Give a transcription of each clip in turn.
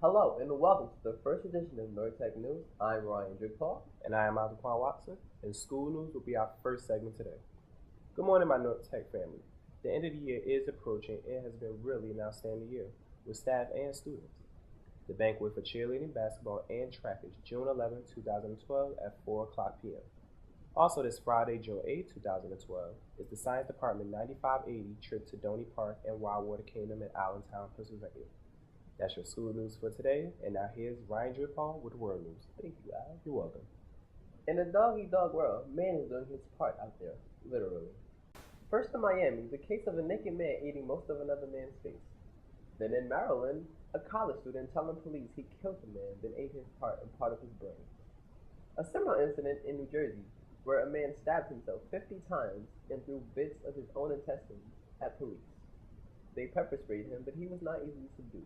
Hello and welcome to the first edition of Newark Tech News. I'm Ryan Paul. And I am Aldequan Watson, and school news will be our first segment today. Good morning, my Newark Tech family. The end of the year is approaching and has been really an outstanding year with staff and students. The banquet for cheerleading, basketball, and track is June 11, 2012 at 4 o'clock p.m. Also this Friday, June 8, 2012, is the Science Department 9580 trip to Doney Park and Wildwater Kingdom in Allentown, Pennsylvania. That's your school news for today, and now here's Ryan Paul with World News. Thank you, Al. You're welcome. In the dog-eat-dog world, man is doing his part out there, literally. First in Miami, the case of a naked man eating most of another man's face. Then in Maryland, a college student telling police he killed the man, then ate his heart and part of his brain. A similar incident in New Jersey, where a man stabbed himself 50 times and threw bits of his own intestines at police. They pepper sprayed him, but he was not easily subdued.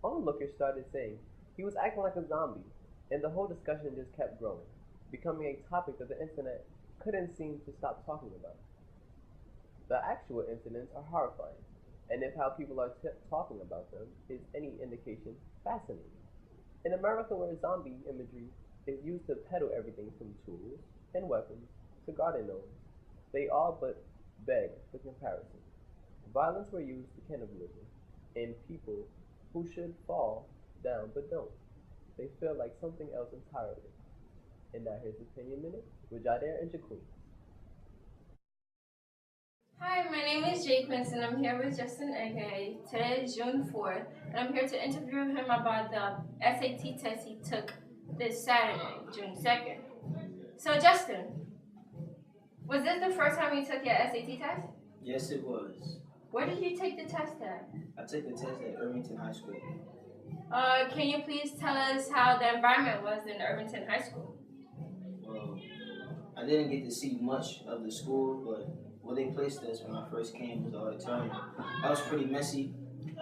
Onlookers started saying he was acting like a zombie, and the whole discussion just kept growing, becoming a topic that the internet couldn't seem to stop talking about. The actual incidents are horrifying, and if how people are talking about them is any indication, fascinating. In America, where zombie imagery is used to peddle everything from tools and weapons to garden gnomes, they all but beg for comparison. Violence were used to cannibalism, and people who should fall down but don't. They feel like something else entirely. And now here's Opinion Minute with Jadair and Jaqueen. Hi, my name is Jake Minson. I'm here with Justin aka. Today is June 4th, and I'm here to interview him about the SAT test he took this Saturday, June 2nd. So Justin, was this the first time you took your SAT test? Yes, it was. Where did you take the test at? I took the test at Irvington High School. Can you please tell us how the environment was in Irvington High School? Well, I didn't get to see much of the school, but where they placed us when I first came was the auditorium. That was pretty messy,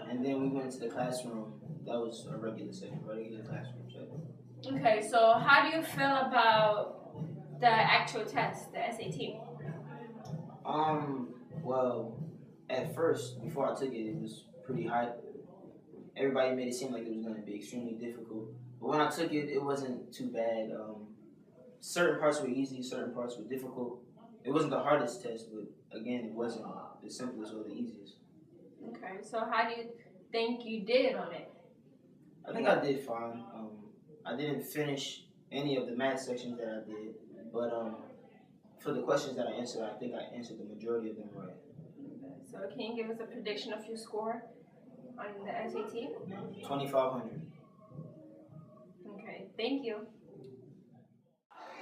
and then we went into the classroom. That was a regular classroom setting. Okay, so how do you feel about the actual test, the SAT? Well, at first, before I took it, it was pretty hard. Everybody made it seem like it was going to be extremely difficult. But when I took it, it wasn't too bad. Certain parts were easy, certain parts were difficult. It wasn't the hardest test, but again, it wasn't the simplest or the easiest. Okay, so how do you think you did on it? I think I did fine. I didn't finish any of the math sections that I did, but for the questions that I answered, I think I answered the majority of them right. So can you give us a prediction of your score on the SAT? 2,500. Okay, thank you.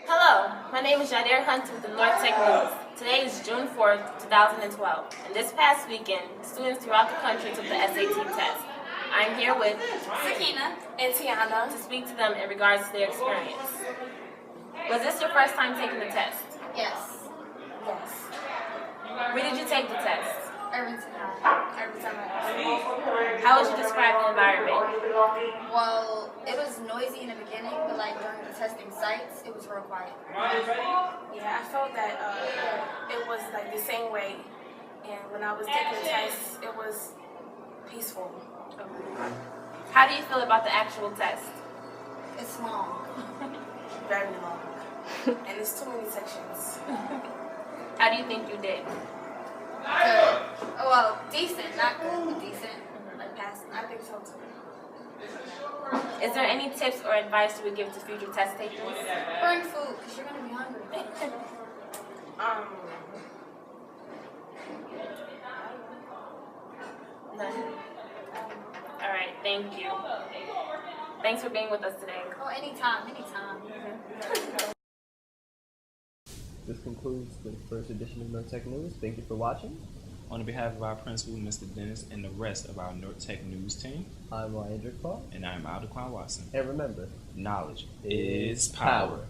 Hello, my name is Jadair Hunt with the Newark Tech News. Today is June 4th, 2012, and this past weekend, students throughout the country took the SAT test. I'm here with Sakina and Tiana to speak to them in regards to their experience. Was this your first time taking the test? Yes. Where did you take the test? Irvington High. How would you describe the environment? Well, it was noisy in the beginning, but like during the testing sites, it was real quiet. Yeah, I felt that it was like the same way, and when I was taking the test, it was peaceful. How do you feel about the actual test? It's long. Very long, and there's too many sections. How do you think you did? Good. Oh, well, decent, not good, but decent. Like passing. I think so too. Is there any tips or advice you would give to future test takers? Bring food, because you're going to be hungry. None. All right, thank you. Thanks for being with us today. Oh, anytime. This concludes the first edition of Newark Tech News. Thank you for watching. On behalf of our principal, Mr. Dennis, and the rest of our Newark Tech News team, I'm Ryan Paul. and I'm Aldequan Watson. And remember, Knowledge is power.